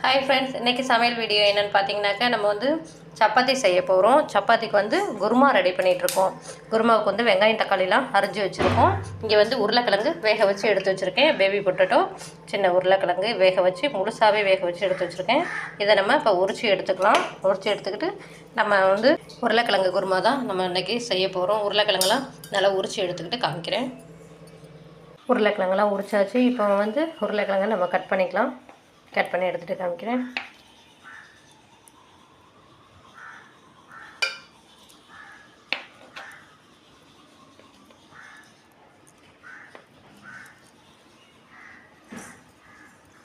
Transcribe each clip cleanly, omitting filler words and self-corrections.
Hi friends, இன்றைக்கி சமையல் video என்னென்னு பார்த்தீங்கன்னாக்கா நம்ம வந்து சப்பாத்தி செய்ய போகிறோம். சப்பாத்திக்கு வந்து குருமா ரெடி பண்ணிகிட்ருக்கோம். குருமாவுக்கு வந்து வெங்காயம் தக்காளிலாம் அரிஞ்சு வச்சுருக்கோம். இங்கே வந்து உருளைக்கிழங்கு வேக வச்சு எடுத்து வச்சுருக்கேன். பேபி பொட்டேட்டோ சின்ன உருளைக்கிழங்கு வேக வச்சு முழுசாகவே வேக வச்சு எடுத்து வச்சுருக்கேன். இதை நம்ம இப்போ உரித்து எடுத்துக்கலாம். உரித்து எடுத்துக்கிட்டு நம்ம வந்து உருளைக்கிழங்கு குருமா தான் நம்ம இன்றைக்கி செய்ய போகிறோம். உருளைக்கிழங்குலாம் நல்லா உரித்து எடுத்துக்கிட்டு காமிக்கிறேன். உருளைக்கிழங்குலாம் உரிச்சாச்சு. இப்போ வந்து உருளைக்கிழங்கை நம்ம கட் பண்ணிக்கலாம். கட் பண்ணி எடுத்துகிட்டு காமிக்கிறேன்.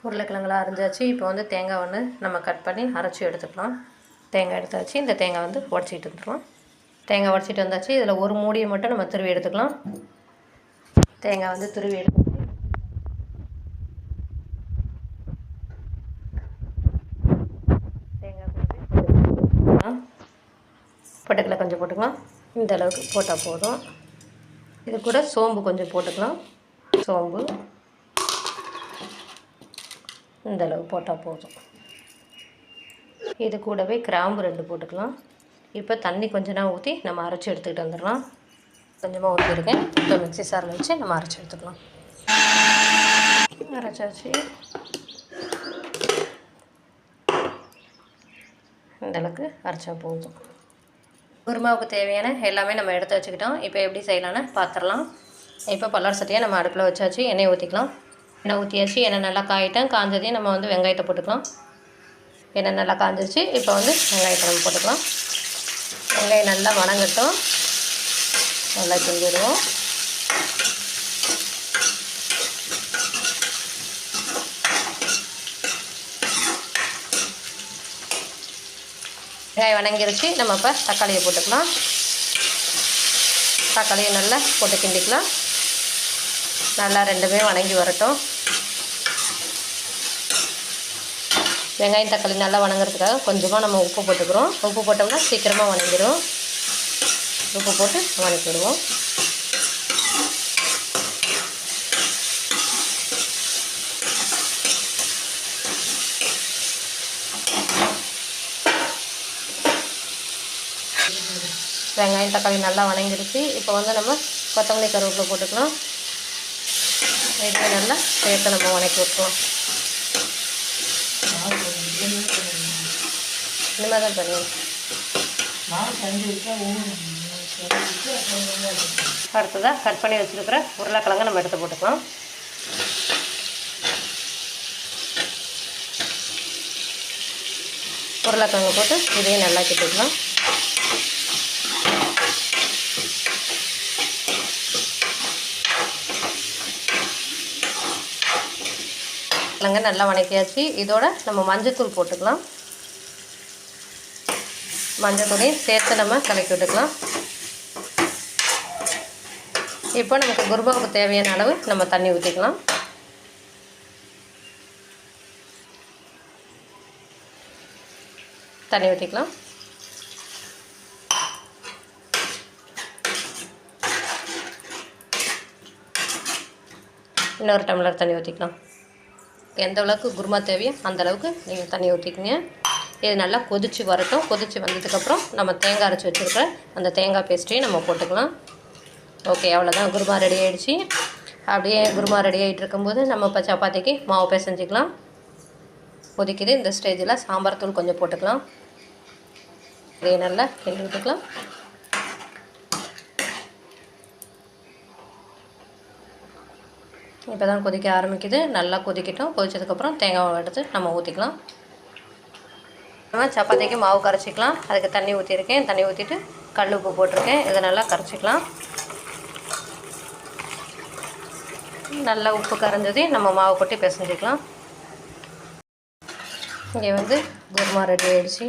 உருளைக்கிழங்குலாம் அரைஞ்சாச்சு. இப்போ வந்து தேங்காய் ஒன்று நம்ம கட் பண்ணி அரைச்சி எடுத்துக்கலாம். தேங்காய் எடுத்தாச்சு. இந்த தேங்காய் வந்து உடச்சிட்டு வந்துடலாம். தேங்காய் உடச்சிட்டு வந்தாச்சு. இதில் ஒரு மூடியை மட்டும் நம்ம துருவி எடுத்துக்கலாம். தேங்காய் வந்து துருவி எடுத்து பொட்டுக்கடலை கொஞ்சம் போட்டுக்கலாம். இந்த அளவுக்கு போட்டால் போதும். இது கூட சோம்பு கொஞ்சம் போட்டுக்கலாம். சோம்பு இந்த அளவு போட்டால் போதும். இது கூடவே கிராம்பு 2 போட்டுக்கலாம். இப்போ தண்ணி கொஞ்சமாக ஊற்றி நம்ம அரைச்சி எடுத்துக்கிட்டு வந்துடலாம். கொஞ்சமாக ஊற்றிருக்கேன். இப்போ மிக்ஸி சாரில் வச்சு நம்ம அரைச்சி எடுத்துக்கலாம். அரைச்சாச்சு. இந்தளவுக்கு அரைச்சா போதும். குருமாவுக்கு தேவையான எல்லாமே நம்ம எடுத்து வச்சுக்கிட்டோம். இப்போ எப்படி செய்யலான்னு பார்த்துடலாம். இப்போ பல்லார் சட்டியை நம்ம அடுப்பில் வச்சாச்சு. எண்ணெய் ஊற்றிக்கலாம். எண்ணெய் ஊற்றியாச்சு. எண்ணெய் நல்லா காயிட்டேன். காஞ்சதையும் நம்ம வந்து வெங்காயத்தை போட்டுக்கலாம். எண்ணெய் நல்லா காஞ்சிருச்சு. இப்போ வந்து வெங்காயத்தை நம்ம போட்டுக்கலாம். வெங்காயம் நல்லா வணங்கட்டும். நல்லா கிண்டிடுவோம். வெங்காயம் வணங்கிருச்சு. நம்ம இப்போ தக்காளியை போட்டுக்கலாம். தக்காளியை நல்லா போட்டு கிண்டிக்கலாம். நல்லா ரெண்டுமே வணங்கி வரட்டும். வெங்காயம் தக்காளி நல்லா வணங்குறதுக்காக கொஞ்சமாக நம்ம உப்பு போட்டுக்கிறோம். உப்பு போட்டோம்னா சீக்கிரமாக வணங்கிடும். உப்பு போட்டு வணக்கிடுவோம். வெங்காயம் தக்காளி நல்லா வணங்கிடுச்சு. இப்போ வந்து நம்ம கொத்தமல்லி கருவேப்பிலை போட்டுக்கலாம். இதையும் நல்லா சேர்த்து நம்ம வணக்கி விட்டுக்கலாம். இனிமேல் தான் பண்ணுவோம். அடுத்ததாக கட் பண்ணி வச்சுருக்கிற உருளைக்கிழங்கை நம்ம எடுத்து போட்டுக்கலாம். உருளைக்கிழங்கு போட்டு இதையும் நல்லா கிட்டிக்கலாம். கிழங்கு நல்லா வணக்கியாச்சு. இதோட நம்ம மஞ்சத்தூள் போட்டுக்கலாம். மஞ்சத்தூளையும் சேர்த்து நம்ம கலக்கி விட்டுக்கலாம். இப்போ நமக்கு குருமாவுக்கு தேவையான அளவு நம்ம தண்ணி ஊற்றிக்கலாம். தண்ணி ஊற்றிக்கலாம். இன்னொரு டம்ளர் தண்ணி ஊற்றிக்கலாம். எந்த அளவுக்கு குருமா தேவையோ அந்த அளவுக்கு நீங்கள் தண்ணி ஊற்றிக்கிங்க. இது நல்லா கொதித்து வரட்டும். கொதித்து வந்ததுக்கப்புறம் நம்ம தேங்காய் அரைச்சி வச்சுருக்கிற அந்த தேங்காய் பேஸ்ட்டையும் நம்ம போட்டுக்கலாம். ஓகே, அவ்வளோதான். குருமா ரெடி ஆகிடுச்சு. அப்படியே குருமா ரெடி ஆகிட்டு இருக்கும்போது நம்ம இப்போ சப்பாத்திக்கு மாவு பிசைஞ்சிக்கலாம். கொதிக்குது. இந்த ஸ்டேஜில் சாம்பார் தூள் கொஞ்சம் போட்டுக்கலாம். இதையே நல்லா கிண்டி விட்டுக்கலாம். இப்போ தான் கொதிக்க ஆரம்பிக்குது. நல்லா கொதிக்கட்டும். கொதிச்சதுக்கப்புறம் தேங்காய் எடுத்து நம்ம ஊற்றிக்கலாம். நம்ம சப்பாத்திக்கு மாவு கரைச்சிக்கலாம். அதுக்கு தண்ணி ஊற்றிருக்கேன். தண்ணி ஊற்றிட்டு கல் உப்பு போட்டிருக்கேன். இதை நல்லா கரைச்சிக்கலாம். நல்லா உப்பு கரைஞ்சதையும் நம்ம மாவு கொட்டி பிசைஞ்சிக்கலாம். இங்கே வந்து குருமா ரெடி ஆகிடுச்சு.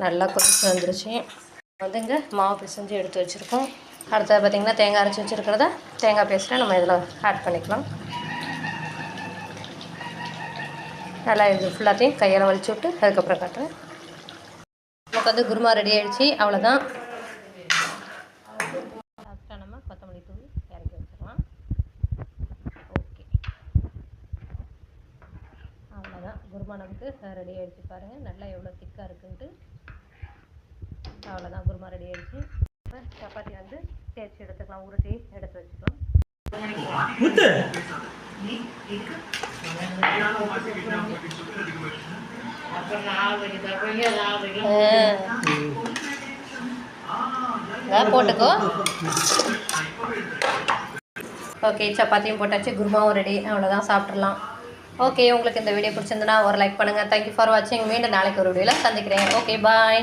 நல்லா கொதிச்சு வந்துருச்சு. வந்து இங்கே மாவு பிசைஞ்சு எடுத்து வச்சுருக்கோம். அடுத்தது பார்த்திங்கன்னா தேங்காய் அரைச்சி வச்சுருக்கிறத தேங்காய் பேஸ்ட்டை நம்ம இதில் ஆட் பண்ணிக்கலாம். நல்லா இது ஃபுல்லாத்தையும் கையால் வலிச்சு விட்டு அதுக்கப்புறம் காட்டுறேன். நமக்கு வந்து குருமா ரெடி ஆகிடுச்சு. அவ்வளோதான். லாஸ்ட்டாக நம்ம கொத்தமல்லி தூள் இறக்கி வச்சிடலாம். ஓகே, அவ்வளோதான். அவ்வளோதான், குருமா நமக்கு ரெடி ஆகிடுச்சு. பாருங்கள் நல்லா எவ்வளோ திக்காக இருக்குன்ட்டு. அவ்வளோதான், குருமா ரெடி ஆகிடுச்சு. இப்போ சப்பாத்தி வந்து தேய்ச்சி எடுத்துக்கலாம், உருட்டி எடுத்து வச்சுக்கலாம். போட்டுக்கோ. ஓகே, சப்பாத்தியும் போட்டாச்சு, குருமாவும் ரெடி. அவ்வளோதான், சாப்பிட்றலாம். ஓகே, உங்களுக்கு இந்த வீடியோ பிடிச்சிருந்துன்னா ஒரு லைக் பண்ணுங்கள். தேங்க்யூ ஃபார் வாட்சிங். மீண்டும் நாளைக்கு ஒரு வீடியோவில் சந்திக்கிறேன். ஓகே, பாய்.